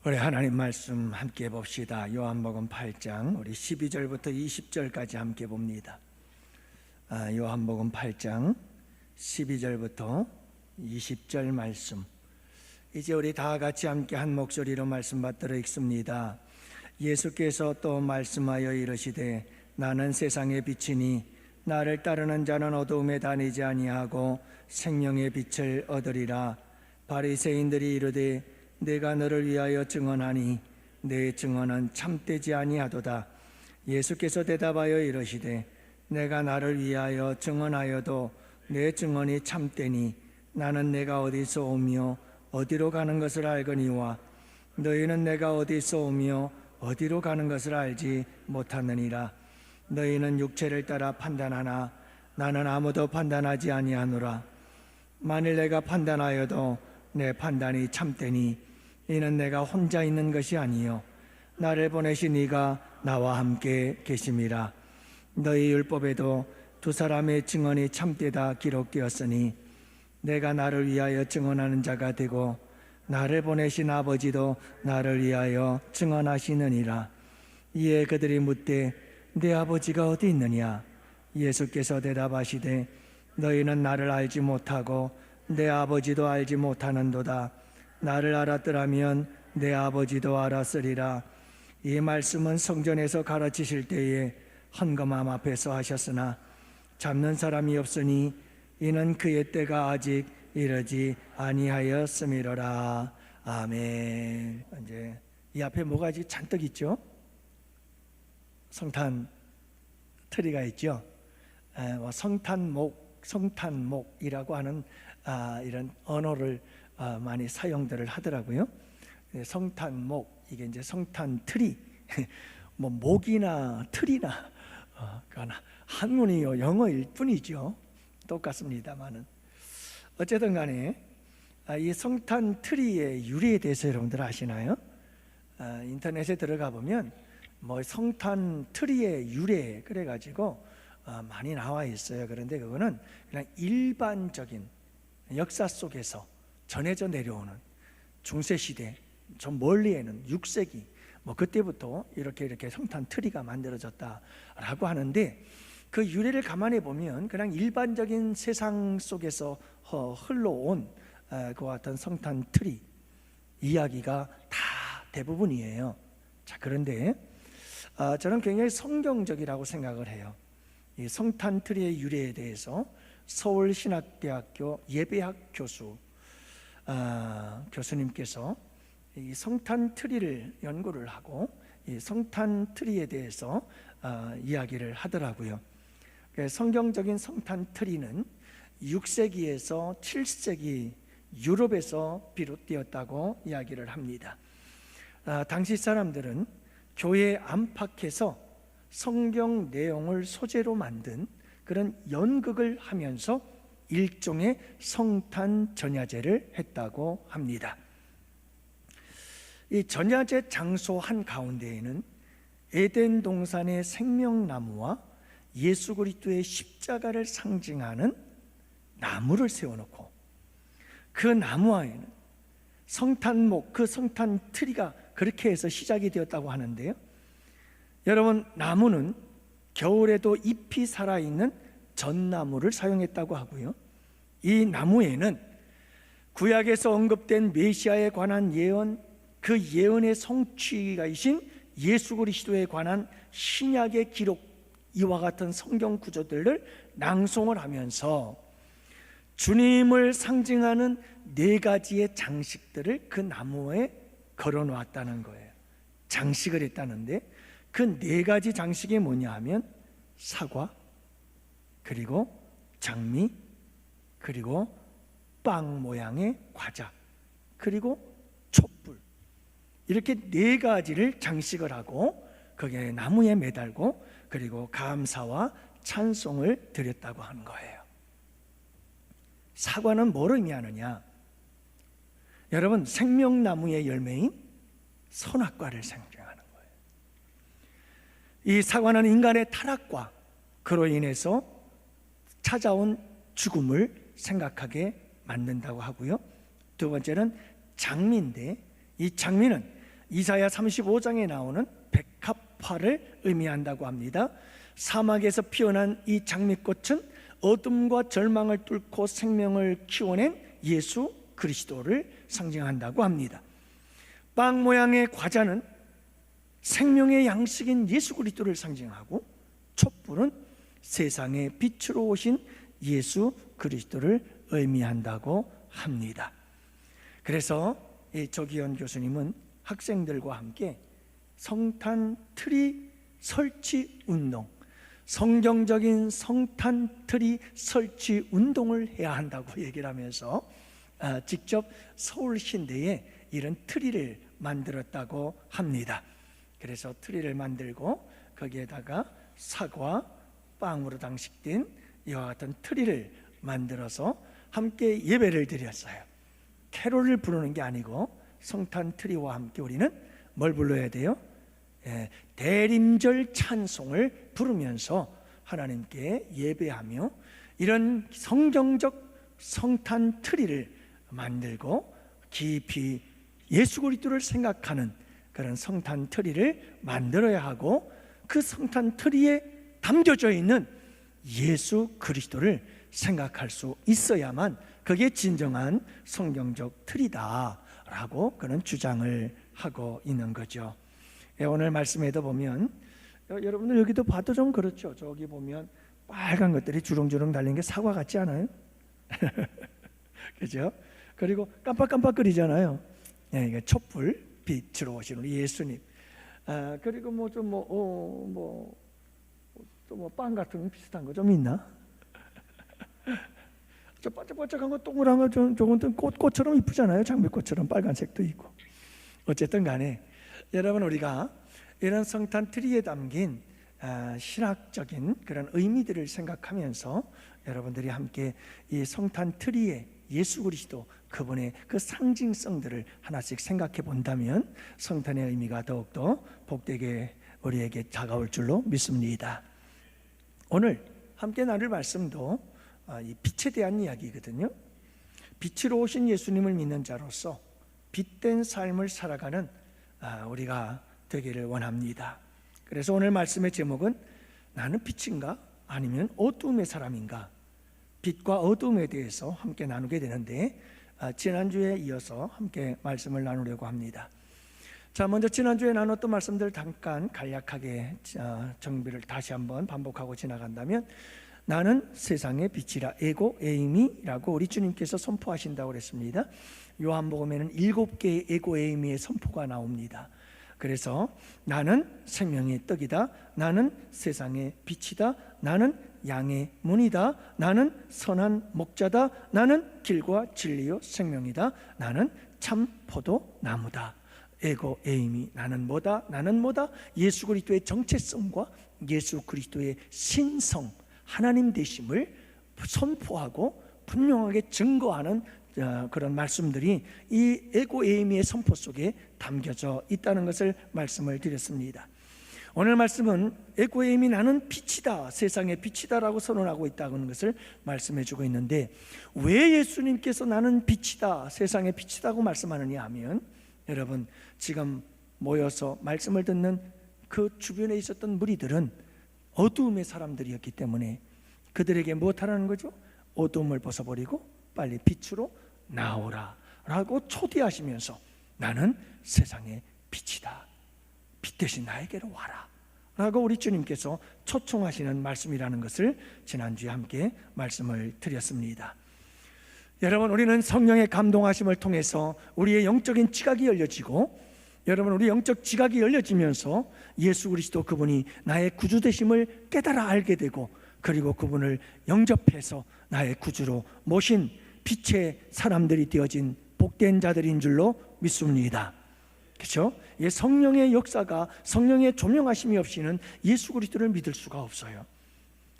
우리 하나님 말씀 함께 봅시다. 요한복음 8장 우리 12절부터 20절까지 함께 봅니다. 요한복음 8장 12절부터 20절 말씀. 이제 우리 다 같이 함께 한 목소리로 말씀 받들어 읽습니다. 예수께서 또 말씀하여 이르시되 나는 세상의 빛이니 나를 따르는 자는 어두움에 다니지 아니하고 생명의 빛을 얻으리라. 바리새인들이 이르되 내가 너를 위하여 증언하니 내 증언은 참되지 아니하도다. 예수께서 대답하여 이르시되 내가 나를 위하여 증언하여도 내 증언이 참되니 나는 내가 어디서 오며 어디로 가는 것을 알거니와 너희는 내가 어디서 오며 어디로 가는 것을 알지 못하느니라. 너희는 육체를 따라 판단하나 나는 아무도 판단하지 아니하노라. 만일 내가 판단하여도 내 판단이 참되니 이는 내가 혼자 있는 것이 아니요 나를 보내신 이가 나와 함께 계심이라. 너희 율법에도 두 사람의 증언이 참되다 기록되었으니 내가 나를 위하여 증언하는 자가 되고 나를 보내신 아버지도 나를 위하여 증언하시느니라. 이에 그들이 묻되 내 아버지가 어디 있느냐? 예수께서 대답하시되 너희는 나를 알지 못하고 내 아버지도 알지 못하는도다. 나를 알았더라면 내 아버지도 알았으리라. 이 말씀은 성전에서 가르치실 때에 헌금함 앞에서 하셨으나 잡는 사람이 없으니 이는 그의 때가 아직 이르지 아니하였음이로라. 아멘. 이제 이 앞에 뭐가지 잔뜩 있죠? 성탄 트리가 있죠. 성탄목이라고 하는 이런 언어를 많이 사용들을 하더라고요. 성탄목, 이게 이제 성탄 트리, 뭐 목이나 트리나 한문이요 영어일 뿐이죠. 똑같습니다만은 어쨌든 간에 이 성탄 트리의 유래에 대해서 여러분들 아시나요? 인터넷에 들어가 보면 뭐 성탄 트리의 유래 그래가지고 많이 나와 있어요. 그런데 그거는 그냥 일반적인 역사 속에서 전해져 내려오는 중세시대 좀 멀리에는 6세기 뭐 그때부터 이렇게 성탄 트리가 만들어졌다라고 하는데 그 유래를 가만히 보면 그냥 일반적인 세상 속에서 흘러온 그와 같은 성탄 트리 이야기가 다 대부분이에요. 자, 그런데 저는 굉장히 성경적이라고 생각을 해요. 이 성탄 트리의 유래에 대해서 서울신학대학교 예배학 교수님께서 이 성탄 트리를 연구를 하고 이 성탄 트리에 대해서 이야기를 하더라고요. 성경적인 성탄 트리는 6세기에서 7세기 유럽에서 비롯되었다고 이야기를 합니다. 당시 사람들은 교회 안팎에서 성경 내용을 소재로 만든 그런 연극을 하면서 일종의 성탄 전야제를 했다고 합니다. 이 전야제 장소 한가운데에는 에덴 동산의 생명나무와 예수 그리스도의 십자가를 상징하는 나무를 세워놓고 그 나무와에는 성탄목, 그 성탄 트리가 그렇게 해서 시작이 되었다고 하는데요. 여러분, 나무는 겨울에도 잎이 살아있는 전나무를 사용했다고 하고요. 이 나무에는 구약에서 언급된 메시아에 관한 예언, 그 예언의 성취가이신 예수 그리스도에 관한 신약의 기록, 이와 같은 성경 구조들을 낭송을 하면서 주님을 상징하는 4가지의 장식들을 그 나무에 걸어 놓았다는 거예요. 장식을 했다는데 그 4가지 장식이 뭐냐 하면 사과, 그리고 장미, 그리고 빵 모양의 과자, 그리고 촛불, 이렇게 4가지를 장식을 하고 거기에 나무에 매달고 그리고 감사와 찬송을 드렸다고 하는 거예요. 사과는 뭘 의미하느냐? 여러분, 생명나무의 열매인 선악과를 상징하는 거예요. 이 사과는 인간의 타락과 그로 인해서 찾아온 죽음을 생각하게 만든다고 하고요. 두 번째는 장미인데 이 장미는 이사야 35장에 나오는 백합화를 의미한다고 합니다. 사막에서 피어난 이 장미꽃은 어둠과 절망을 뚫고 생명을 키워낸 예수 그리스도를 상징한다고 합니다. 빵 모양의 과자는 생명의 양식인 예수 그리스도를 상징하고, 촛불은 세상의 빛으로 오신 예수 그리스도를 의미한다고 합니다. 그래서 조기현 교수님은 학생들과 함께 성탄 트리 설치 운동, 성경적인 성탄 트리 설치 운동을 해야 한다고 얘기를 하면서 직접 서울신대에 이런 트리를 만들었다고 합니다. 그래서 트리를 만들고 거기에다가 사과, 빵으로 장식된 이와 같은 트리를 만들어서 함께 예배를 드렸어요. 캐롤을 부르는 게 아니고 성탄 트리와 함께 우리는 뭘 불러야 돼요? 대림절 찬송을 부르면서 하나님께 예배하며 이런 성경적 성탄 트리를 만들고 깊이 예수 그리스도를 생각하는 그런 성탄 트리를 만들어야 하고, 그 성탄 트리에 담겨져 있는 예수 그리스도를 생각할 수 있어야만 그게 진정한 성경적 트리다라고 그런 주장을 하고 있는 거죠. 오늘 말씀에도 보면, 여러분들 여기도 봐도 좀 그렇죠. 저기 보면 빨간 것들이 주렁주렁 달린 게 사과 같지 않아요? 그죠? 그리고 깜빡깜빡거리잖아요. 이게 촛불 빛으로 오신 우리 예수님. 그리고 빵 같은 거 비슷한 거 좀 있나? 저 반짝반짝한 거 동그란 거 저건 꽃처럼 이쁘잖아요. 장미꽃처럼 빨간색도 있고. 어쨌든 간에 여러분, 우리가 이런 성탄 트리에 담긴 신학적인 그런 의미들을 생각하면서 여러분들이 함께 이 성탄 트리에 예수 그리스도 그분의 그 상징성들을 하나씩 생각해 본다면 성탄의 의미가 더욱더 복되게 우리에게 다가올 줄로 믿습니다. 오늘 함께 나눌 말씀도 이 빛에 대한 이야기거든요. 빛으로 오신 예수님을 믿는 자로서 빛된 삶을 살아가는 우리가 되기를 원합니다. 그래서 오늘 말씀의 제목은 나는 빛인가 아니면 어두움의 사람인가, 빛과 어두움에 대해서 함께 나누게 되는데, 지난주에 이어서 함께 말씀을 나누려고 합니다. 자, 먼저 지난주에 나눴던 말씀들 잠깐 간략하게 정비를 다시 한번 반복하고 지나간다면, 나는 세상의 빛이라, 에고 에이미라고 우리 주님께서 선포하신다고 그랬습니다. 요한복음에는 7개의 에고 에이미의 선포가 나옵니다. 그래서 나는 생명의 떡이다, 나는 세상의 빛이다, 나는 양의 문이다, 나는 선한 목자다, 나는 길과 진리요 생명이다, 나는 참 포도나무다. 에고 에이미, 나는 뭐다? 나는 뭐다? 예수 그리스도의 정체성과 예수 그리스도의 신성, 하나님 되심을 선포하고 분명하게 증거하는 그런 말씀들이 이 에고 에이미의 선포 속에 담겨져 있다는 것을 말씀을 드렸습니다. 오늘 말씀은 에고 에이미, 나는 빛이다, 세상의 빛이다라고 선언하고 있다는 것을 말씀해 주고 있는데, 왜 예수님께서 나는 빛이다, 세상의 빛이다고 말씀하느냐 하면, 여러분 지금 모여서 말씀을 듣는 그 주변에 있었던 무리들은 어두움의 사람들이었기 때문에 그들에게 무엇하라는 거죠? 어두움을 벗어버리고 빨리 빛으로 나오라 라고 초대하시면서 나는 세상의 빛이다, 빛 대신 나에게로 와라 라고 우리 주님께서 초청하시는 말씀이라는 것을 지난주에 함께 말씀을 드렸습니다. 여러분, 우리는 성령의 감동하심을 통해서 우리의 영적인 지각이 열려지고, 여러분 우리 영적 지각이 열려지면서 예수 그리스도 그분이 나의 구주 되심을 깨달아 알게 되고, 그리고 그분을 영접해서 나의 구주로 모신 빛의 사람들이 되어진 복된 자들인 줄로 믿습니다. 그렇죠? 성령의 역사가, 성령의 조명하심이 없이는 예수 그리스도를 믿을 수가 없어요.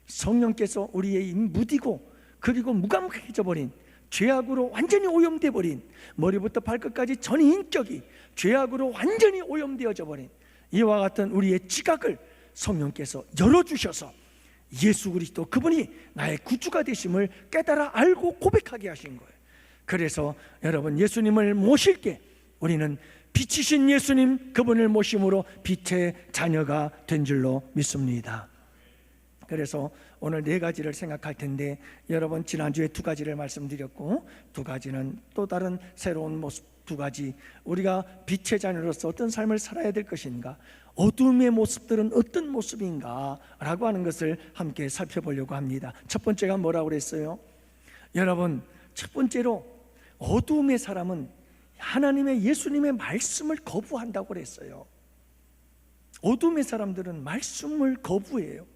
성령께서 우리의 무디고 그리고 무감각해져 버린, 죄악으로 완전히 오염되어 버린, 머리부터 발끝까지 전 인격이 죄악으로 완전히 오염되어져 버린 이와 같은 우리의 지각을 성령께서 열어주셔서 예수 그리스도 그분이 나의 구주가 되심을 깨달아 알고 고백하게 하신 거예요. 그래서 여러분, 예수님을 모실 때 우리는 빛이신 예수님 그분을 모심으로 빛의 자녀가 된 줄로 믿습니다. 그래서 오늘 네 가지를 생각할 텐데, 여러분 지난주에 두 가지를 말씀드렸고, 두 가지는 또 다른 새로운 모습 두 가지, 우리가 빛의 자녀로서 어떤 삶을 살아야 될 것인가, 어둠의 모습들은 어떤 모습인가 라고 하는 것을 함께 살펴보려고 합니다. 첫 번째가 뭐라고 그랬어요? 여러분, 첫 번째로 어둠의 사람은 하나님의 예수님의 말씀을 거부한다고 그랬어요. 어둠의 사람들은 말씀을 거부해요.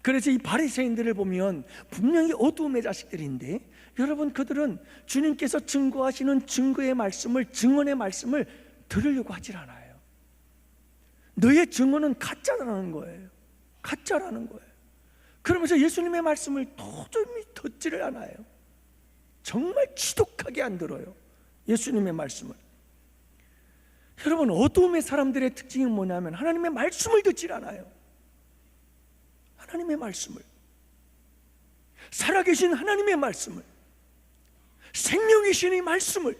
그래서 이 바리새인들을 보면 분명히 어두움의 자식들인데, 여러분 그들은 주님께서 증거하시는 증거의 말씀을, 증언의 말씀을 들으려고 하질 않아요. 너의 증언은 가짜라는 거예요. 가짜라는 거예요. 그러면서 예수님의 말씀을 도저히 듣지를 않아요. 정말 지독하게 안 들어요, 예수님의 말씀을. 여러분, 어두움의 사람들의 특징이 뭐냐면 하나님의 말씀을 듣질 않아요. 하나님의 말씀을, 살아계신 하나님의 말씀을, 생명이신 이 말씀을,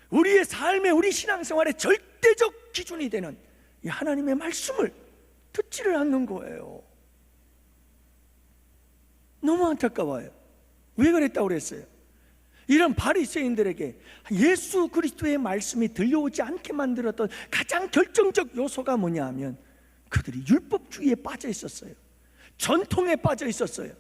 우리의 삶에, 우리 신앙생활의 절대적 기준이 되는 이 하나님의 말씀을 듣지를 않는 거예요. 너무 안타까워요. 왜 그랬다고 그랬어요? 이런 바리새인들에게 예수 그리스도의 말씀이 들려오지 않게 만들었던 가장 결정적 요소가 뭐냐 하면, 그들이 율법주의에 빠져 있었어요. 전통에 빠져 있었어요.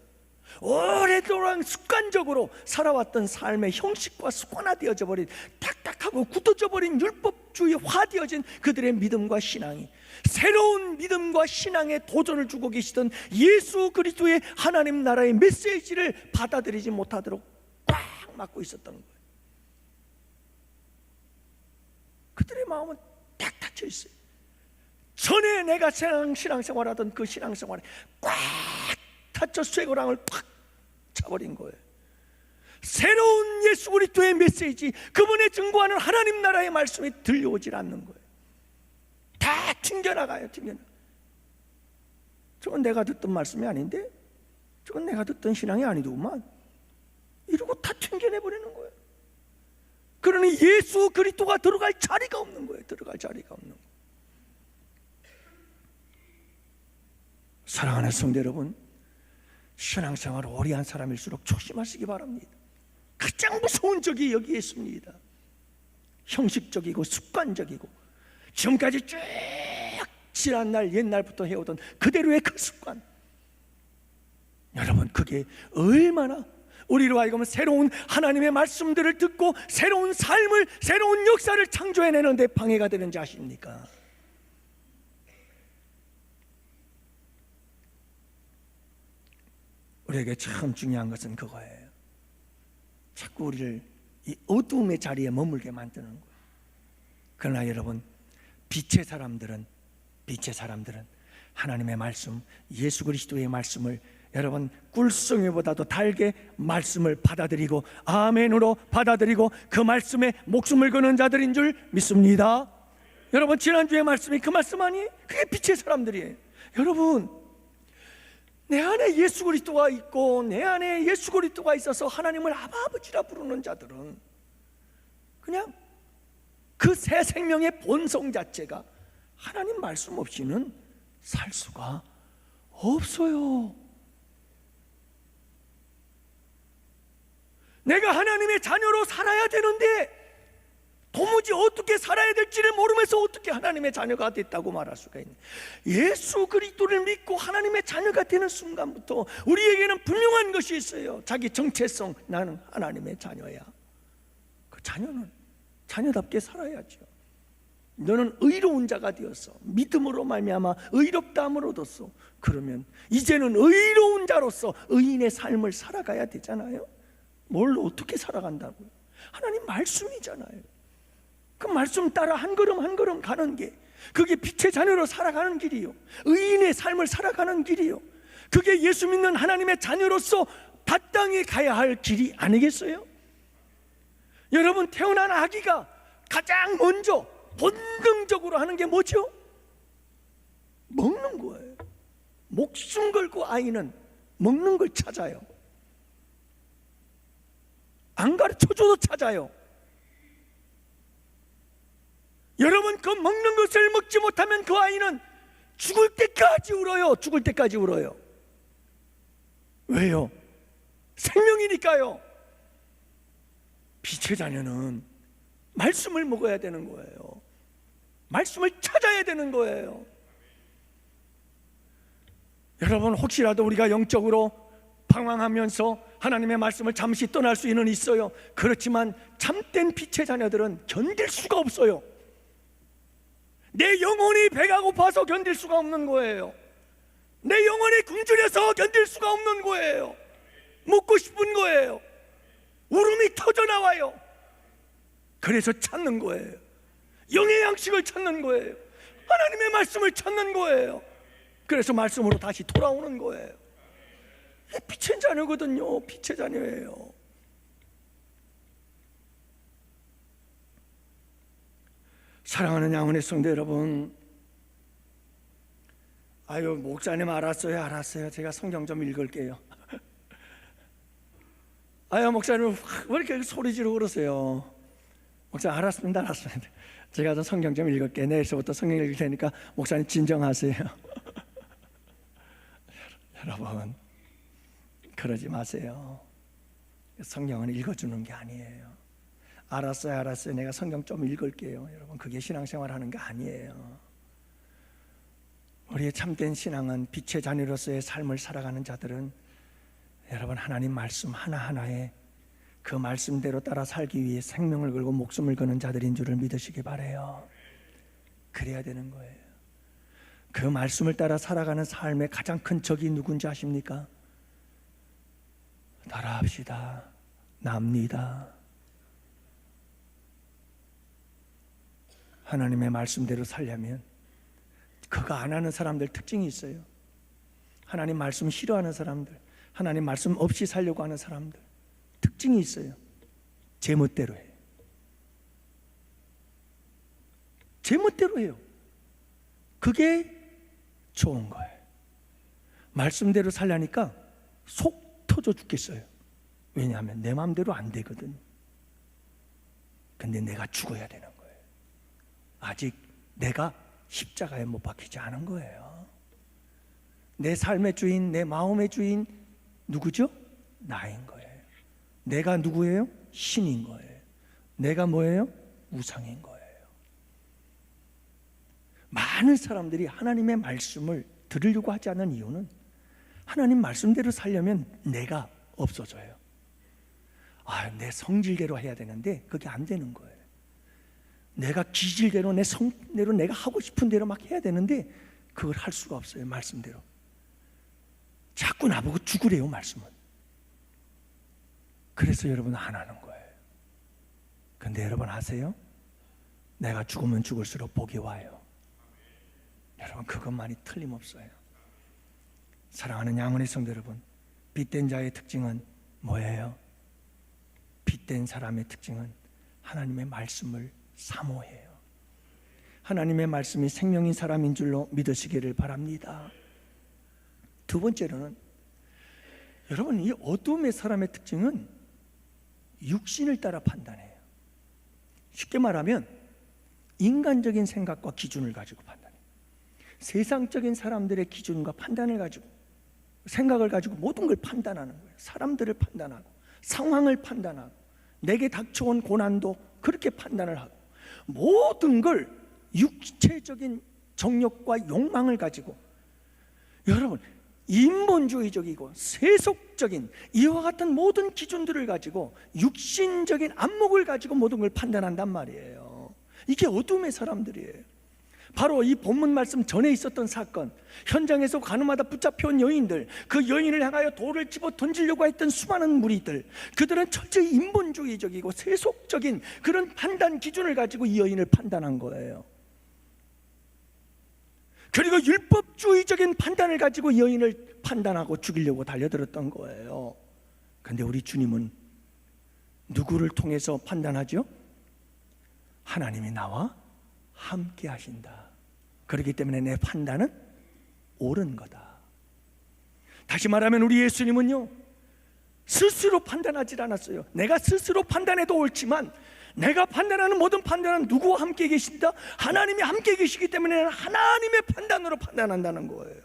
오랫동안 습관적으로 살아왔던 삶의 형식과 습관화되어져 버린, 딱딱하고 굳어져 버린 율법주의화되어진 그들의 믿음과 신앙이, 새로운 믿음과 신앙에 도전을 주고 계시던 예수 그리스도의 하나님 나라의 메시지를 받아들이지 못하도록 꽉 막고 있었던 거예요. 그들의 마음은 딱 닫혀 있어요. 전에 내가 신앙생활하던 그 신앙생활에 꽉 닫혀 쇠고랑을 꽉 차버린 거예요. 새로운 예수 그리스도의 메시지, 그분의 증거하는 하나님 나라의 말씀이 들려오질 않는 거예요. 다 튕겨나가요. 튕겨나가. 저건 내가 듣던 말씀이 아닌데, 저건 내가 듣던 신앙이 아니더구만, 이러고 다 튕겨내버리는 거예요. 그러니 예수 그리스도가 들어갈 자리가 없는 거예요. 들어갈 자리가 없는 거예요. 사랑하는 성도 여러분, 신앙생활을 오래 한 사람일수록 조심하시기 바랍니다. 가장 무서운 적이 여기에 있습니다. 형식적이고 습관적이고, 지금까지 쭉 지난날 옛날부터 해오던 그대로의 그 습관, 여러분 그게 얼마나 우리로 하여금 새로운 하나님의 말씀들을 듣고 새로운 삶을, 새로운 역사를 창조해내는 데 방해가 되는지 아십니까? 우리에게 참 중요한 것은 그거예요. 자꾸 우리를 이 어두움의 자리에 머물게 만드는 거예요. 그러나 여러분, 빛의 사람들은 하나님의 말씀, 예수 그리스도의 말씀을, 여러분 꿀송이보다도 달게 말씀을 받아들이고 아멘으로 받아들이고 그 말씀에 목숨을 거는 자들인 줄 믿습니다. 여러분, 지난주의 말씀이 그 말씀 아니에요? 그게 빛의 사람들이에요. 여러분, 내 안에 예수 그리스도가 있고 내 안에 예수 그리스도가 있어서 하나님을 아버지라 부르는 자들은 그냥 그 새 생명의 본성 자체가 하나님 말씀 없이는 살 수가 없어요. 내가 하나님의 자녀로 살아야 되는데 도무지 어떻게 살아야 될지를 모르면서 어떻게 하나님의 자녀가 됐다고 말할 수가 있는, 예수 그리스도를 믿고 하나님의 자녀가 되는 순간부터 우리에게는 분명한 것이 있어요. 자기 정체성, 나는 하나님의 자녀야. 그 자녀는 자녀답게 살아야죠. 너는 의로운 자가 되었어. 믿음으로 말미암아 의롭다함을 얻었어. 그러면 이제는 의로운 자로서 의인의 삶을 살아가야 되잖아요. 뭘 어떻게 살아간다고요? 하나님 말씀이잖아요. 그 말씀 따라 한 걸음 한 걸음 가는 게, 그게 빛의 자녀로 살아가는 길이요, 의인의 삶을 살아가는 길이요, 그게 예수 믿는 하나님의 자녀로서 마땅히 가야 할 길이 아니겠어요? 여러분, 태어난 아기가 가장 먼저 본능적으로 하는 게 뭐죠? 먹는 거예요. 목숨 걸고 아이는 먹는 걸 찾아요. 안 가르쳐줘도 찾아요. 여러분, 그 먹는 것을 먹지 못하면 그 아이는 죽을 때까지 울어요. 죽을 때까지 울어요. 왜요? 생명이니까요. 빛의 자녀는 말씀을 먹어야 되는 거예요. 말씀을 찾아야 되는 거예요. 여러분, 혹시라도 우리가 영적으로 방황하면서 하나님의 말씀을 잠시 떠날 수는 있어요. 그렇지만 참된 빛의 자녀들은 견딜 수가 없어요. 내 영혼이 배가 고파서 견딜 수가 없는 거예요. 내 영혼이 굶주려서 견딜 수가 없는 거예요. 먹고 싶은 거예요. 울음이 터져 나와요. 그래서 찾는 거예요. 영의 양식을 찾는 거예요. 하나님의 말씀을 찾는 거예요. 그래서 말씀으로 다시 돌아오는 거예요. 빛의 자녀거든요. 빛의 자녀예요. 사랑하는 양훈의 성도 여러분, 아유, 목사님 알았어요. 제가 성경 좀 읽을게요. 아유, 목사님 왜 이렇게 소리 지르고 그러세요? 목사 알았습니다. 제가 좀 성경 좀 읽을게요. 내일서부터 성경 읽을 테니까 목사님 진정하세요. 여러분, 그러지 마세요. 성경은 읽어주는 게 아니에요. 알았어요. 내가 성경 좀 읽을게요. 여러분, 그게 신앙생활 하는 게 아니에요. 우리의 참된 신앙은 빛의 자녀로서의 삶을 살아가는 자들은 여러분, 하나님 말씀 하나하나에 그 말씀대로 따라 살기 위해 생명을 걸고 목숨을 거는 자들인 줄을 믿으시기 바라요. 그래야 되는 거예요. 그 말씀을 따라 살아가는 삶의 가장 큰 적이 누군지 아십니까? 따라합시다. 납니다. 하나님의 말씀대로 살려면 그거 안 하는 사람들 특징이 있어요. 하나님 말씀 싫어하는 사람들, 하나님 말씀 없이 살려고 하는 사람들 특징이 있어요. 제멋대로 해요. 제멋대로 해요. 그게 좋은 거예요. 말씀대로 살려니까 속 터져 죽겠어요. 왜냐하면 내 마음대로 안 되거든. 근데 내가 죽어야 되는 거예요. 아직 내가 십자가에 못 박히지 않은 거예요. 내 삶의 주인, 내 마음의 주인 누구죠? 나인 거예요. 내가 누구예요? 신인 거예요. 내가 뭐예요? 우상인 거예요. 많은 사람들이 하나님의 말씀을 들으려고 하지 않는 이유는 하나님 말씀대로 살려면 내가 없어져요. 내 성질대로 해야 되는데 그게 안 되는 거예요. 내가 기질대로 내 성대로 내가 하고 싶은 대로 막 해야 되는데 그걸 할 수가 없어요. 말씀대로. 자꾸 나보고 죽으래요, 말씀은. 그래서 여러분 안 하는 거예요. 근데 여러분 아세요? 내가 죽으면 죽을수록 복이 와요. 여러분, 그것만이 틀림없어요. 사랑하는 양훈의 성도 여러분, 빛된 자의 특징은 뭐예요? 빛된 사람의 특징은 하나님의 말씀을 사모해요. 하나님의 말씀이 생명인 사람인 줄로 믿으시기를 바랍니다. 두 번째로는 여러분, 이 어둠의 사람의 특징은 육신을 따라 판단해요. 쉽게 말하면 인간적인 생각과 기준을 가지고 판단해요. 세상적인 사람들의 기준과 판단을 가지고, 생각을 가지고 모든 걸 판단하는 거예요. 사람들을 판단하고, 상황을 판단하고, 내게 닥쳐온 고난도 그렇게 판단을 하고, 모든 걸 육체적인 정욕과 욕망을 가지고, 여러분, 인본주의적이고 세속적인 이와 같은 모든 기준들을 가지고 육신적인 안목을 가지고 모든 걸 판단한단 말이에요. 이게 어둠의 사람들이에요. 바로 이 본문 말씀 전에 있었던 사건, 현장에서 가늠하다 붙잡혀온 여인들, 그 여인을 향하여 돌을 집어 던지려고 했던 수많은 무리들, 그들은 철저히 인본주의적이고 세속적인 그런 판단 기준을 가지고 이 여인을 판단한 거예요. 그리고 율법주의적인 판단을 가지고 이 여인을 판단하고 죽이려고 달려들었던 거예요. 그런데 우리 주님은 누구를 통해서 판단하죠? 하나님이 나와 함께 하신다. 그렇기 때문에 내 판단은 옳은 거다. 다시 말하면 우리 예수님은요, 스스로 판단하지 않았어요. 내가 스스로 판단해도 옳지만 내가 판단하는 모든 판단은 누구와 함께 계신다? 하나님이 함께 계시기 때문에 하나님의 판단으로 판단한다는 거예요.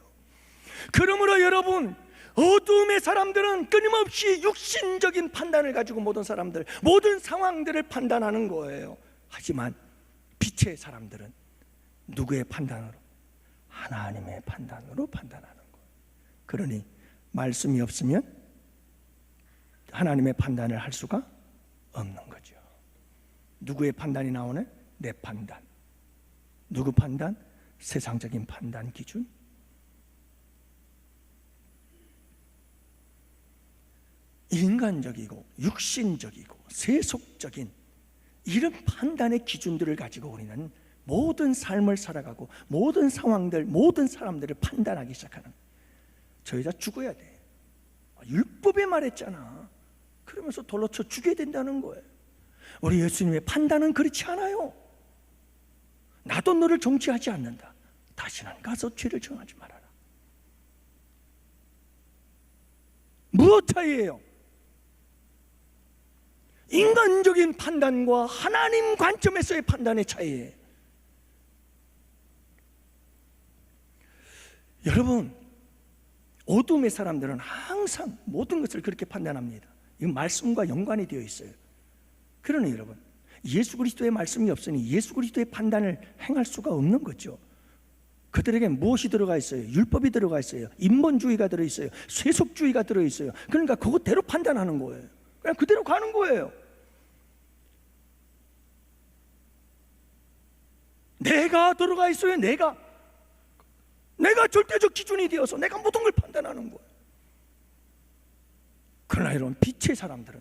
그러므로 여러분, 어둠의 사람들은 끊임없이 육신적인 판단을 가지고 모든 사람들, 모든 상황들을 판단하는 거예요. 하지만 빛의 사람들은 누구의 판단으로? 하나님의 판단으로 판단하는 거예요. 그러니 말씀이 없으면 하나님의 판단을 할 수가 없는 거죠. 누구의 판단이 나오네? 내 판단. 누구 판단? 세상적인 판단 기준. 인간적이고 육신적이고 세속적인 이런 판단의 기준들을 가지고 우리는 모든 삶을 살아가고 모든 상황들, 모든 사람들을 판단하기 시작하는 거예요. 저 여자 죽어야 돼. 율법에 말했잖아. 그러면서 돌로 쳐 죽여야 된다는 거예요. 우리 예수님의 판단은 그렇지 않아요. 나도 너를 정죄하지 않는다. 다시는 가서 죄를 정하지 말아라. 무엇 차이예요? 인간적인 판단과 하나님 관점에서의 판단의 차이예요. 여러분, 어둠의 사람들은 항상 모든 것을 그렇게 판단합니다. 이건 말씀과 연관이 되어 있어요. 그러니 여러분, 예수 그리스도의 말씀이 없으니 예수 그리스도의 판단을 행할 수가 없는 거죠. 그들에게 무엇이 들어가 있어요? 율법이 들어가 있어요. 인본주의가 들어있어요. 세속주의가 들어있어요. 그러니까 그것대로 판단하는 거예요. 그냥 그대로 가는 거예요. 내가 들어가 있어요. 내가 절대적 기준이 되어서 내가 모든 걸 판단하는 거예요. 그러나 여러분, 빛의 사람들은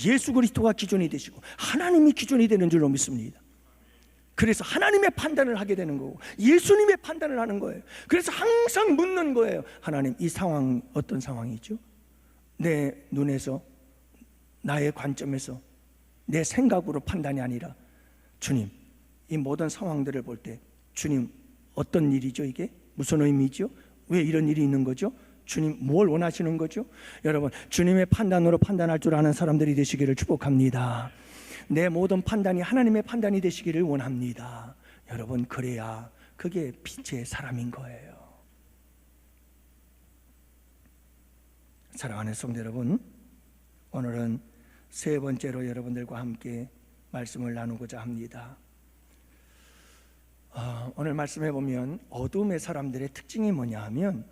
예수 그리스도가 기준이 되시고 하나님이 기준이 되는 줄로 믿습니다. 그래서 하나님의 판단을 하게 되는 거고 예수님의 판단을 하는 거예요. 그래서 항상 묻는 거예요. 하나님, 이 상황 어떤 상황이죠? 내 눈에서, 나의 관점에서, 내 생각으로 판단이 아니라 주님, 이 모든 상황들을 볼 때 주님, 어떤 일이죠? 이게 무슨 의미죠? 왜 이런 일이 있는 거죠? 주님, 뭘 원하시는 거죠? 여러분, 주님의 판단으로 판단할 줄 아는 사람들이 되시기를 축복합니다. 내 모든 판단이 하나님의 판단이 되시기를 원합니다. 여러분, 그래야 그게 빛의 사람인 거예요. 사랑하는 성도 여러분, 오늘은 세 번째로 여러분들과 함께 말씀을 나누고자 합니다. 오늘 말씀해 보면 어둠의 사람들의 특징이 뭐냐 하면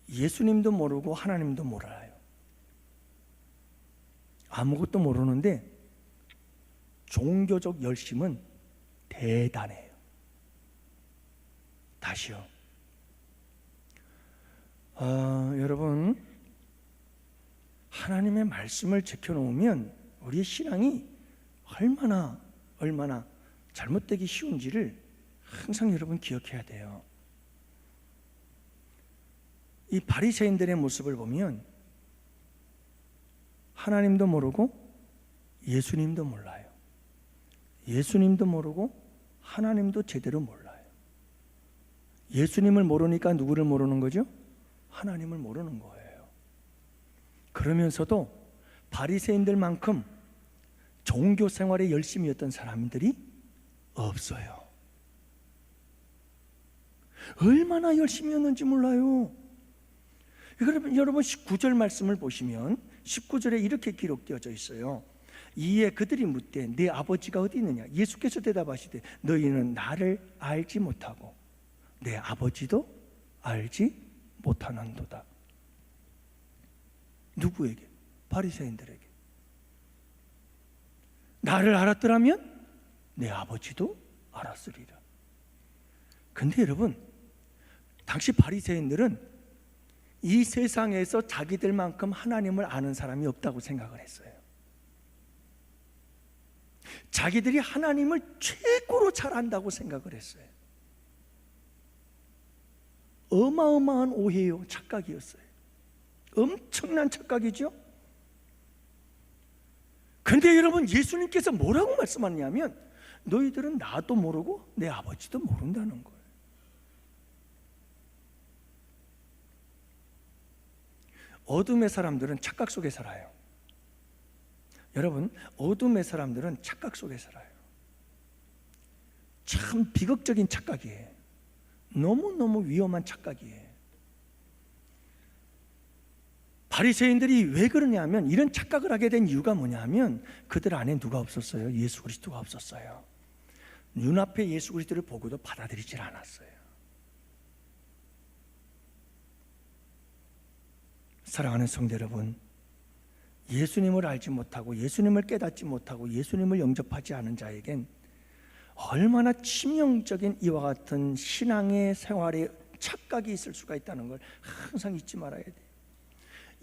예수님도 모르고 하나님도 몰라요. 아무것도 모르는데 종교적 열심은 대단해요. 다시요. 여러분, 하나님의 말씀을 지켜놓으면 우리의 신앙이 얼마나 잘못되기 쉬운지를 항상 여러분 기억해야 돼요. 이 바리새인들의 모습을 보면 하나님도 모르고 예수님도 몰라요. 예수님도 모르고 하나님도 제대로 몰라요. 예수님을 모르니까 누구를 모르는 거죠? 하나님을 모르는 거예요. 그러면서도 바리새인들만큼 종교 생활에 열심히 했던 사람들이 없어요. 얼마나 열심히 했는지 몰라요. 여러분 19절 말씀을 보시면 19절에 이렇게 기록되어져 있어요. 이에 그들이 묻되 네 아버지가 어디 있느냐? 예수께서 대답하시되 너희는 나를 알지 못하고 내 아버지도 알지 못하는도다. 누구에게? 바리새인들에게. 나를 알았더라면 내 아버지도 알았으리라. 근데 여러분, 당시 바리새인들은 이 세상에서 자기들만큼 하나님을 아는 사람이 없다고 생각을 했어요. 자기들이 하나님을 최고로 잘 안다고 생각을 했어요. 어마어마한 오해요. 착각이었어요. 엄청난 착각이죠. 근데 여러분, 예수님께서 뭐라고 말씀하냐면 너희들은 나도 모르고 내 아버지도 모른다는 거예요. 어둠의 사람들은 착각 속에 살아요. 여러분, 어둠의 사람들은 착각 속에 살아요. 참 비극적인 착각이에요. 너무너무 위험한 착각이에요. 바리새인들이 왜 그러냐면, 이런 착각을 하게 된 이유가 뭐냐면, 그들 안에 누가 없었어요? 예수 그리스도가 없었어요. 눈앞에 예수 그리스도를 보고도 받아들이질 않았어요. 사랑하는 성도 여러분, 예수님을 알지 못하고 예수님을 깨닫지 못하고 예수님을 영접하지 않은 자에겐 얼마나 치명적인 이와 같은 신앙의 생활에 착각이 있을 수가 있다는 걸 항상 잊지 말아야 돼요.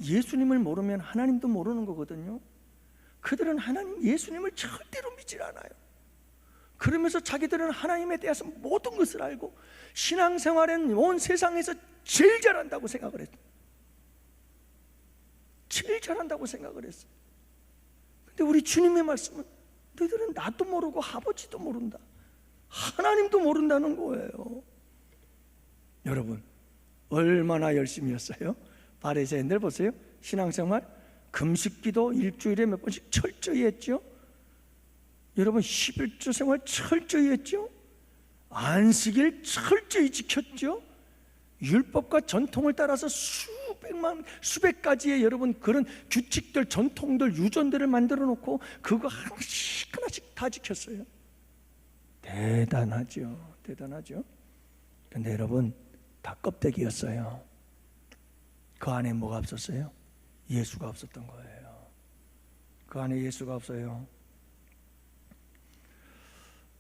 예수님을 모르면 하나님도 모르는 거거든요. 그들은 예수님을 절대로 믿질 않아요. 그러면서 자기들은 하나님에 대해서 모든 것을 알고 신앙생활은 온 세상에서 제일 잘한다고 생각을 했어요. 제일 잘한다고 생각을 했어요. 근데 우리 주님의 말씀은 너희들은 나도 모르고 아버지도 모른다, 하나님도 모른다는 거예요. 여러분, 얼마나 열심히 했어요? 바리새인들 보세요. 신앙생활, 금식기도 일주일에 몇 번씩 철저히 했죠. 여러분, 11조 생활 철저히 했죠. 안식일 철저히 지켰죠. 율법과 전통을 따라서 수백 가지의 여러분 그런 규칙들, 전통들, 유전들을 만들어 놓고 그거 하나씩 다 지켰어요. 대단하죠. 대단하죠. 그런데 여러분, 다 껍데기였어요. 그 안에 뭐가 없었어요? 예수가 없었던 거예요. 그 안에 예수가 없어요.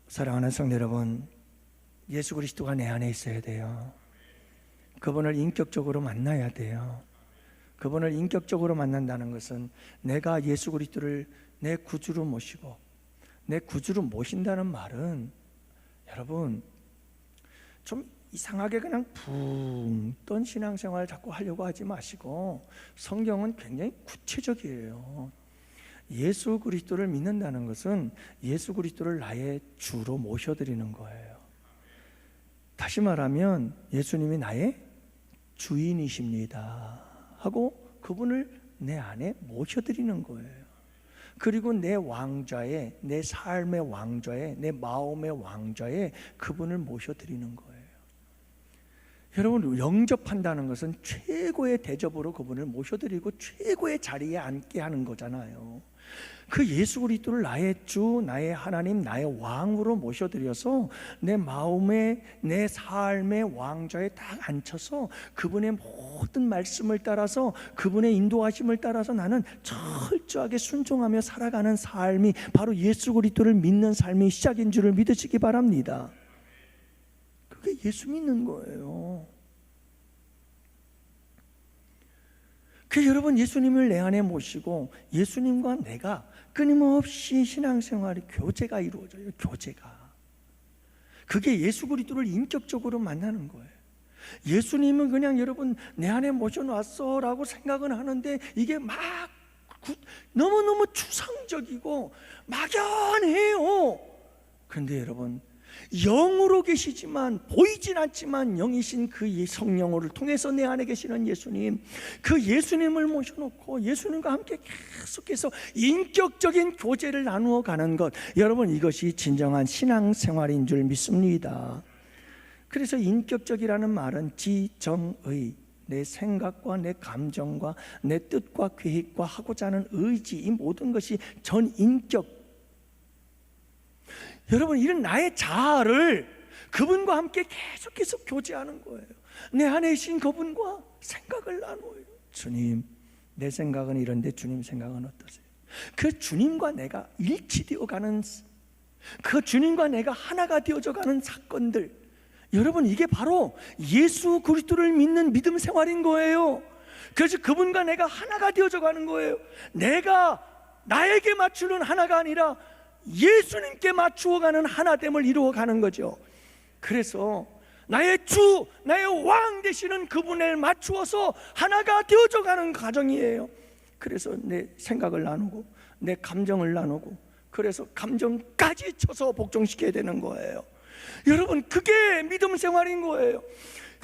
사랑하는 성도 여러분, 예수 그리스도가 내 안에 있어야 돼요. 그분을 인격적으로 만나야 돼요. 그분을 인격적으로 만난다는 것은 내가 예수 그리스도를 내 구주로 모시고, 내 구주로 모신다는 말은 여러분 좀 이상하게 그냥 붕 뜬 신앙생활 자꾸 하려고 하지 마시고, 성경은 굉장히 구체적이에요. 예수 그리스도를 믿는다는 것은 예수 그리스도를 나의 주로 모셔드리는 거예요. 다시 말하면 예수님이 나의 주인이십니다 하고 그분을 내 안에 모셔드리는 거예요. 그리고 내 왕좌에, 내 삶의 왕좌에, 내 마음의 왕좌에 그분을 모셔드리는 거예요. 여러분, 영접한다는 것은 최고의 대접으로 그분을 모셔드리고 최고의 자리에 앉게 하는 거잖아요. 그 예수 그리스도를 나의 주, 나의 하나님, 나의 왕으로 모셔드려서 내 마음에, 내 삶의 왕좌에 딱 앉혀서 그분의 모든 말씀을 따라서, 그분의 인도하심을 따라서 나는 철저하게 순종하며 살아가는 삶이 바로 예수 그리스도를 믿는 삶의 시작인 줄을 믿으시기 바랍니다. 그게 예수 믿는 거예요. 그 여러분, 예수님을 내 안에 모시고 예수님과 내가 끊임없이 신앙생활의 교제가 이루어져요. 교제가. 그게 예수 그리스도를 인격적으로 만나는 거예요. 예수님은 그냥 여러분 내 안에 모셔놨어 라고 생각은 하는데, 이게 막 너무너무 추상적이고 막연해요. 그런데 여러분, 영으로 계시지만 보이진 않지만 영이신 그 성령을 통해서 내 안에 계시는 예수님, 그 예수님을 모셔놓고 예수님과 함께 계속해서 인격적인 교제를 나누어 가는 것, 여러분 이것이 진정한 신앙생활인 줄 믿습니다. 그래서 인격적이라는 말은 지정의, 내 생각과 내 감정과 내 뜻과 계획과 하고자 하는 의지, 이 모든 것이 전인격. 여러분, 이런 나의 자아를 그분과 함께 계속해서 교제하는 거예요. 내 안에 계신 그분과 생각을 나눠요. 주님, 내 생각은 이런데 주님 생각은 어떠세요? 그 주님과 내가 일치되어 가는, 그 주님과 내가 하나가 되어져 가는 사건들, 여러분 이게 바로 예수 그리스도를 믿는 믿음 생활인 거예요. 그래서 그분과 내가 하나가 되어져 가는 거예요. 내가 나에게 맞추는 하나가 아니라 예수님께 맞추어가는 하나됨을 이루어가는 거죠. 그래서 나의 주, 나의 왕 되시는 그분을 맞추어서 하나가 되어져가는 과정이에요. 그래서 내 생각을 나누고 내 감정을 나누고, 그래서 감정까지 쳐서 복종시켜야 되는 거예요. 여러분, 그게 믿음 생활인 거예요.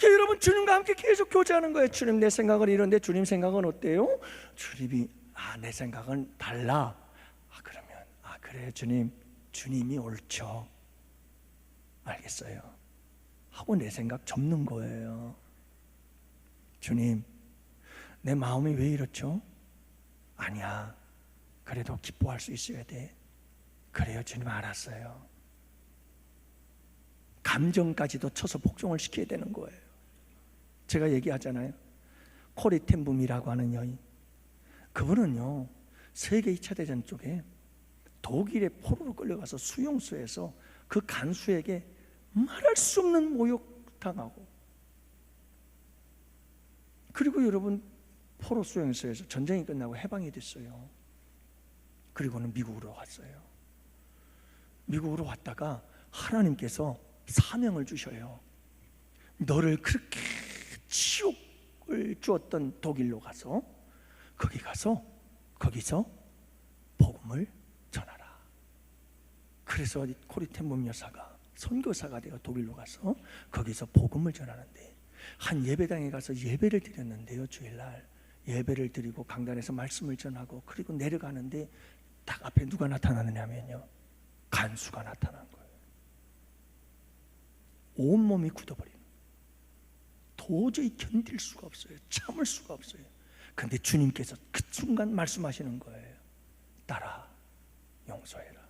여러분, 주님과 함께 계속 교제하는 거예요. 주님, 내 생각은 이런데 주님 생각은 어때요? 주님이 내 생각은 달라. 그래 주님, 주님이 옳죠. 알겠어요 하고 내 생각 접는 거예요. 주님, 내 마음이 왜 이렇죠? 아니야, 그래도 기뻐할 수 있어야 돼. 그래요 주님, 알았어요. 감정까지도 쳐서 복종을 시켜야 되는 거예요. 제가 얘기하잖아요. 코리 텐붐이라고 하는 여인, 그분은요 세계 2차 대전 쪽에 독일의 포로로 끌려가서 수용소에서 그 간수에게 말할 수 없는 모욕당하고, 그리고 여러분 포로 수용소에서 전쟁이 끝나고 해방이 됐어요. 그리고는 미국으로 갔어요. 미국으로 왔다가 하나님께서 사명을 주셔요. 너를 그렇게 지옥을 주었던 독일로 가서 거기서 복음을 전하라. 그래서 코리 텐붐 여사가 선교사가 되어 독일로 가서 거기서 복음을 전하는데, 한 예배당에 가서 예배를 드렸는데요, 주일날 예배를 드리고 강단에서 말씀을 전하고 그리고 내려가는데 딱 앞에 누가 나타나느냐면요, 간수가 나타난 거예요. 온몸이 굳어버리는, 도저히 견딜 수가 없어요. 참을 수가 없어요. 그런데 주님께서 그 순간 말씀하시는 거예요. 딸아, 용서해라.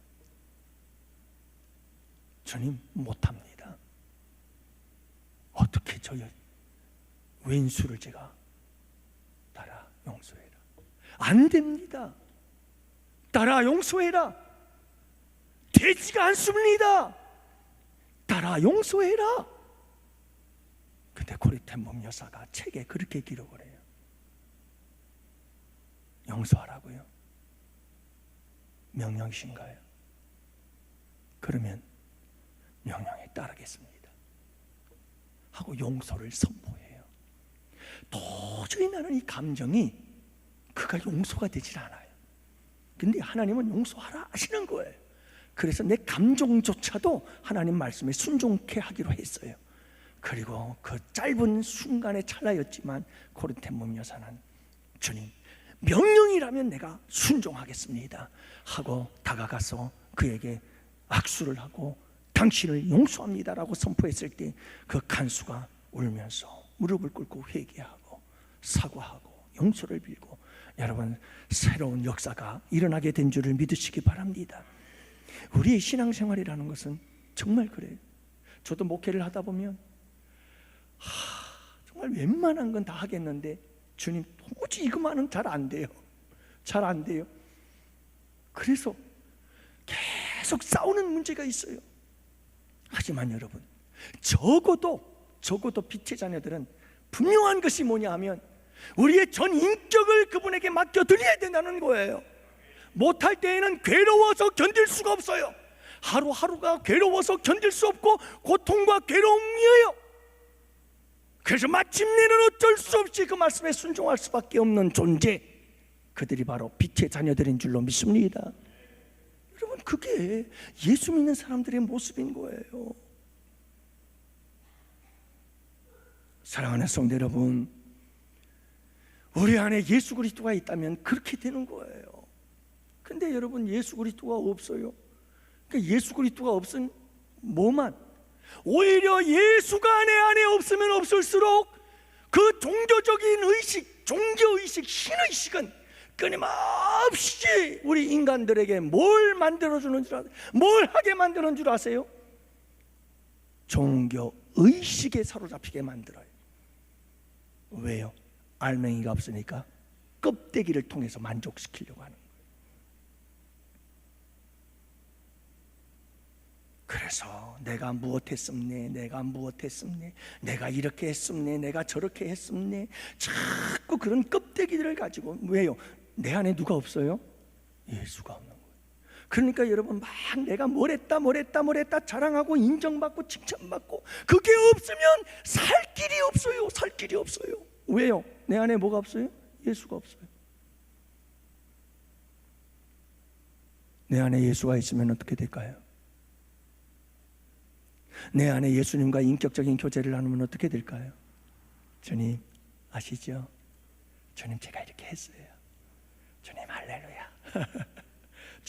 주님, 못합니다. 어떻게 저 왼수를 제가, 딸아 용서해라. 안 됩니다. 딸아 용서해라. 되지가 않습니다. 딸아 용서해라. 근데 코리 텐붐 여사가 책에 그렇게 기록을 해요. 용서하라고요? 명령이신가요? 그러면 명령에 따르겠습니다 하고 용서를 선포해요. 도저히 나는 이 감정이 그가 용서가 되질 않아요. 근데 하나님은 용서하라 하시는 거예요. 그래서 내 감정조차도 하나님 말씀에 순종케 하기로 했어요. 그리고 그 짧은 순간의 찰나였지만 코리 텐붐 여사는 주님, 명령이라면 내가 순종하겠습니다 하고 다가가서 그에게 악수를 하고 당신을 용서합니다라고 선포했을 때 그 간수가 울면서 무릎을 꿇고 회개하고 사과하고 용서를 빌고, 여러분 새로운 역사가 일어나게 된 줄을 믿으시기 바랍니다. 우리의 신앙생활이라는 것은 정말 그래요. 저도 목회를 하다 보면 정말 웬만한 건 다 하겠는데 주님, 도저히 이것만은 잘 안 돼요. 잘 안 돼요. 그래서 계속 싸우는 문제가 있어요. 하지만 여러분, 적어도 빛의 자녀들은 분명한 것이 뭐냐 하면 우리의 전 인격을 그분에게 맡겨드려야 된다는 거예요. 못할 때에는 괴로워서 견딜 수가 없어요. 하루하루가 괴로워서 견딜 수 없고 고통과 괴로움이에요. 그래서 마침내는 어쩔 수 없이 그 말씀에 순종할 수밖에 없는 존재, 그들이 바로 빛의 자녀들인 줄로 믿습니다. 여러분, 그게 예수 믿는 사람들의 모습인 거예요. 사랑하는 성도 여러분, 우리 안에 예수 그리스도가 있다면 그렇게 되는 거예요. 근데 여러분, 예수 그리스도가 없어요. 그러니까 예수 그리스도가 없은 뭐만, 오히려 예수가 내 안에 없으면 없을수록 그 종교적인 의식, 종교의식, 신의식은 끊임없이 우리 인간들에게 뭘 만들어주는 줄 아세요? 뭘 하게 만드는 줄 아세요? 종교의식에 사로잡히게 만들어요. 왜요? 알맹이가 없으니까 껍데기를 통해서 만족시키려고 하는 거예요. 그래서 내가 무엇했습네, 내가 무엇했습네, 내가 이렇게 했습네, 내가 저렇게 했습네, 자꾸 그런 껍데기들을 가지고, 왜요? 내 안에 누가 없어요? 예수가 없는 거예요. 그러니까 여러분, 막 내가 뭘 했다 자랑하고 인정받고 칭찬받고, 그게 없으면 살 길이 없어요. 살 길이 없어요. 왜요? 내 안에 뭐가 없어요? 예수가 없어요. 내 안에 예수가 있으면 어떻게 될까요? 내 안에 예수님과 인격적인 교제를 나누면 어떻게 될까요? 주님 아시죠? 주님, 제가 이렇게 했어요. 주님 할렐루야.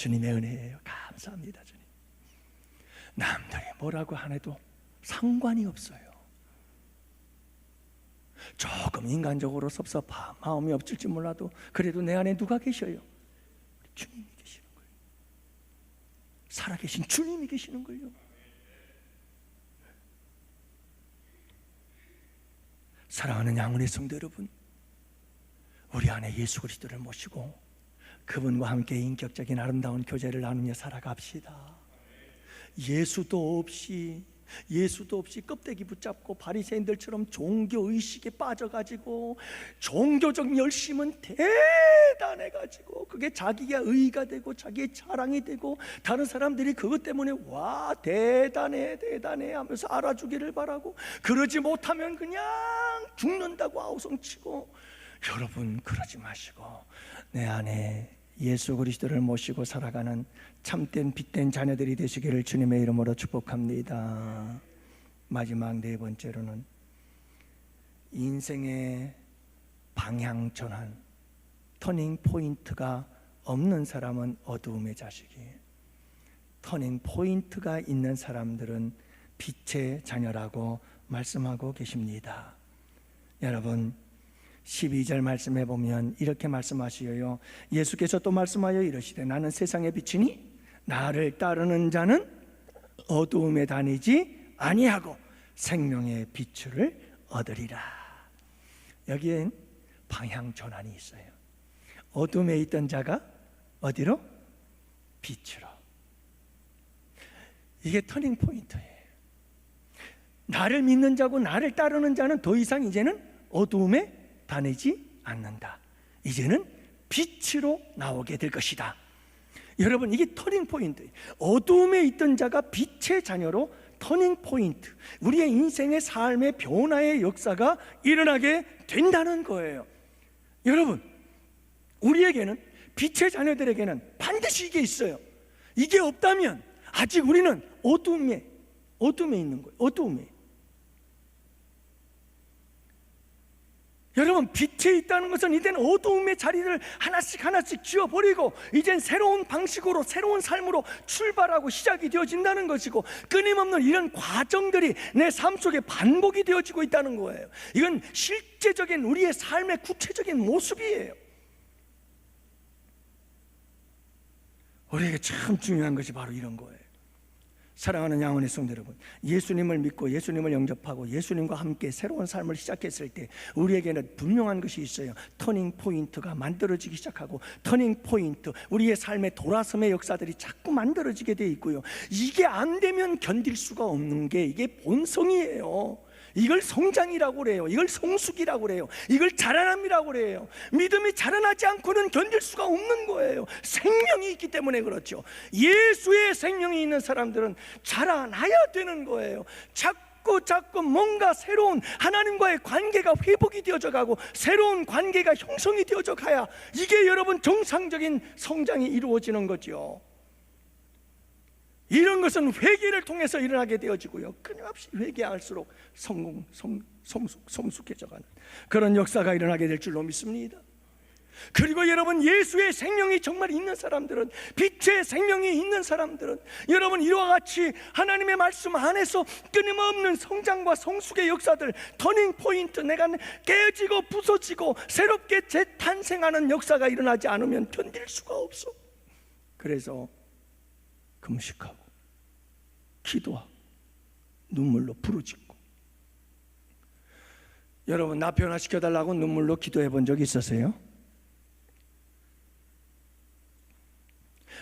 주님의 은혜예요. 감사합니다, 주님. 남들이 뭐라고 하네도 상관이 없어요. 조금 인간적으로 섭섭하 마음이 없을지 몰라도 그래도 내 안에 누가 계셔요? 주님이 계시는 거예요. 살아계신 주님이 계시는 거예요. 사랑하는 양은의 성도 여러분, 우리 안에 예수 그리스도를 모시고 그분과 함께 인격적인 아름다운 교제를 나누며 살아갑시다. 예수도 없이 껍데기 붙잡고 바리새인들처럼 종교의식에 빠져가지고 종교적 열심은 대단해가지고 그게 자기가 의가 되고 자기의 자랑이 되고 다른 사람들이 그것 때문에 와 대단해 하면서 알아주기를 바라고, 그러지 못하면 그냥 죽는다고 아우성치고, 여러분 그러지 마시고 내 안에 예수 그리스도를 모시고 살아가는 참된 빛된 자녀들이 되시기를 주님의 이름으로 축복합니다. 마지막 네 번째로는 인생의 방향 전환, 터닝 포인트가 없는 사람은 어두움의 자식이에요. 터닝 포인트가 있는 사람들은 빛의 자녀라고 말씀하고 계십니다. 여러분 12절 말씀해 보면 이렇게 말씀하시어요. 예수께서 또 말씀하여 이르시되 나는 세상의 빛이니 나를 따르는 자는 어두움에 다니지 아니하고 생명의 빛을 얻으리라. 여기엔 방향 전환이 있어요. 어둠에 있던 자가 어디로? 빛으로. 이게 터닝 포인트예요. 나를 믿는 자고 나를 따르는 자는 더 이상 이제는 어두움에 다니지 않는다. 이제는 빛으로 나오게 될 것이다. 여러분 이게 터닝 포인트. 어두움에 있던 자가 빛의 자녀로 터닝 포인트, 우리의 인생의 삶의 변화의 역사가 일어나게 된다는 거예요. 여러분 우리에게는 빛의 자녀들에게는 반드시 이게 있어요. 이게 없다면 아직 우리는 어둠에 있는 거예요. 어둠에. 여러분 빛에 있다는 것은 이제는 어두움의 자리를 하나씩 지워버리고 이젠 새로운 방식으로 새로운 삶으로 출발하고 시작이 되어진다는 것이고, 끊임없는 이런 과정들이 내 삶 속에 반복이 되어지고 있다는 거예요. 이건 실제적인 우리의 삶의 구체적인 모습이에요. 우리에게 참 중요한 것이 바로 이런 거예요. 사랑하는 양원의 성도 여러분, 예수님을 믿고 예수님을 영접하고 예수님과 함께 새로운 삶을 시작했을 때 우리에게는 분명한 것이 있어요. 터닝 포인트가 만들어지기 시작하고, 터닝 포인트, 우리의 삶의 돌아섬의 역사들이 자꾸 만들어지게 돼 있고요. 이게 안 되면 견딜 수가 없는 게 이게 본성이에요. 이걸 성장이라고 그래요. 이걸 성숙이라고 그래요. 이걸 자라남이라고 그래요. 믿음이 자라나지 않고는 견딜 수가 없는 거예요. 생명이 있기 때문에 그렇죠. 예수의 생명이 있는 사람들은 자라나야 되는 거예요. 자꾸 뭔가 새로운 하나님과의 관계가 회복이 되어져 가고 새로운 관계가 형성이 되어져 가야 이게 여러분 정상적인 성장이 이루어지는 거죠. 이런 것은 회개를 통해서 일어나게 되어지고요. 끊임없이 회개할수록 성숙해져가는 그런 역사가 일어나게 될 줄로 믿습니다. 그리고 여러분 예수의 생명이 정말 있는 사람들은, 빛의 생명이 있는 사람들은 여러분 이와 같이 하나님의 말씀 안에서 끊임없는 성장과 성숙의 역사들, 터닝 포인트, 내가 깨지고 부서지고 새롭게 재탄생하는 역사가 일어나지 않으면 견딜 수가 없어. 그래서 금식하고 기도하고 눈물로 부르짖고. 여러분 나 변화시켜달라고 눈물로 기도해 본 적 있으세요?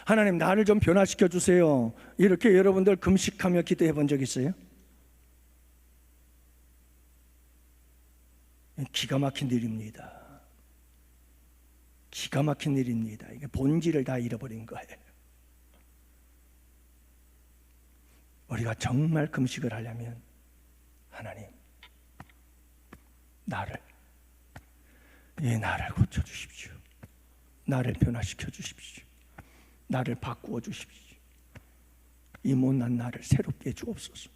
하나님 나를 좀 변화시켜 주세요, 이렇게 여러분들 금식하며 기도해 본 적 있어요? 기가 막힌 일입니다. 기가 막힌 일입니다. 이게 본질을 다 잃어버린 거예요. 우리가 정말 금식을 하려면 하나님 나를 고쳐주십시오. 나를 변화시켜 주십시오. 나를 바꾸어 주십시오. 이 못난 나를 새롭게 해주옵소서.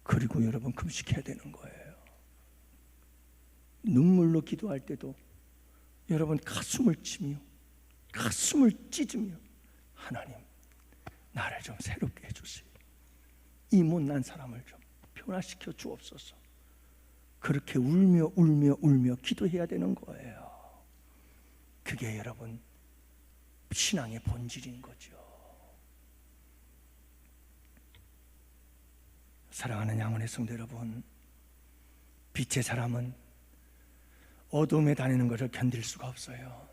그리고 여러분 금식해야 되는 거예요. 눈물로 기도할 때도 여러분 가슴을 치며 가슴을 찢으며 하나님, 나를 좀 새롭게 해주세요. 이 못난 사람을 좀 변화시켜 주옵소서. 그렇게 울며 기도해야 되는 거예요. 그게 여러분 신앙의 본질인 거죠. 사랑하는 양원의 성도 여러분, 빛의 사람은 어둠에 다니는 것을 견딜 수가 없어요.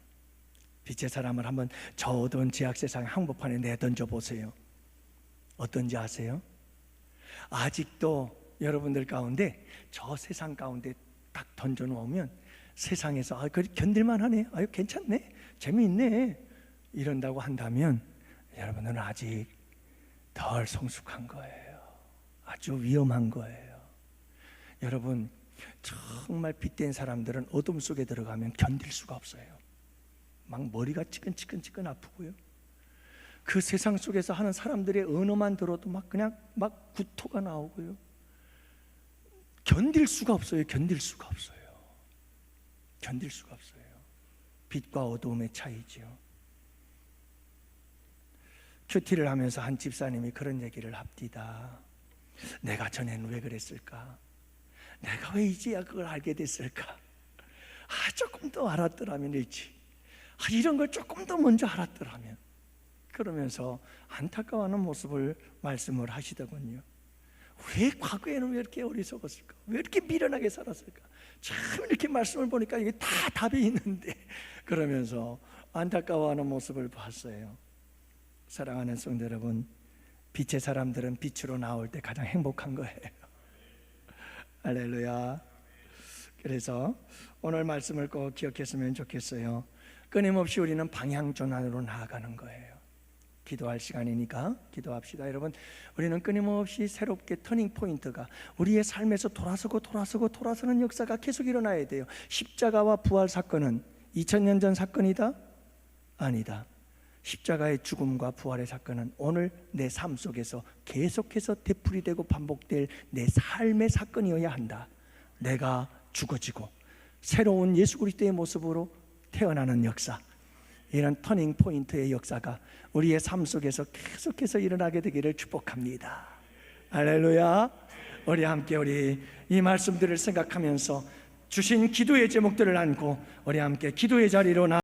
빛의 사람을 한번 저 어두운 제약 세상 한복판에 내던져 보세요. 어떤지 아세요? 아직도 여러분들 가운데 저 세상 가운데 딱 던져 놓으면 세상에서 그래 견딜만 하네, 괜찮네, 재미있네 이런다고 한다면 여러분은 아직 덜 성숙한 거예요. 아주 위험한 거예요. 여러분, 정말 빛된 사람들은 어둠 속에 들어가면 견딜 수가 없어요. 막 머리가 치근치근 아프고요. 그 세상 속에서 하는 사람들의 언어만 들어도 막 그냥 막 구토가 나오고요. 견딜 수가 없어요. 견딜 수가 없어요. 빛과 어두움의 차이죠. 큐티를 하면서 한 집사님이 그런 얘기를 합디다. 내가 전에는 왜 그랬을까? 내가 왜 이제야 그걸 알게 됐을까? 조금 더 알았더라면 일찍, 이런 걸 조금 더 먼저 알았더라면, 그러면서 안타까워하는 모습을 말씀을 하시더군요. 왜 과거에는 왜 이렇게 어리석었을까? 왜 이렇게 미련하게 살았을까? 참 이렇게 말씀을 보니까 이게 다 답이 있는데, 그러면서 안타까워하는 모습을 봤어요. 사랑하는 성도 여러분, 빛의 사람들은 빛으로 나올 때 가장 행복한 거예요. 할렐루야. 그래서 오늘 말씀을 꼭 기억했으면 좋겠어요. 끊임없이 우리는 방향 전환으로 나아가는 거예요. 기도할 시간이니까 기도합시다. 여러분, 우리는 끊임없이 새롭게 터닝 포인트가 우리의 삶에서 돌아서는 역사가 계속 일어나야 돼요. 십자가와 부활 사건은 2000년 전 사건이다? 아니다. 십자가의 죽음과 부활의 사건은 오늘 내 삶 속에서 계속해서 되풀이되고 반복될 내 삶의 사건이어야 한다. 내가 죽어지고 새로운 예수 그리스도의 모습으로 태어나는 역사, 이런 터닝 포인트의 역사가 우리의 삶 속에서 계속해서 일어나게 되기를 축복합니다. 할렐루야. 우리 함께 이 말씀들을 생각하면서 주신 기도의 제목들을 안고 우리 함께 기도의 자리로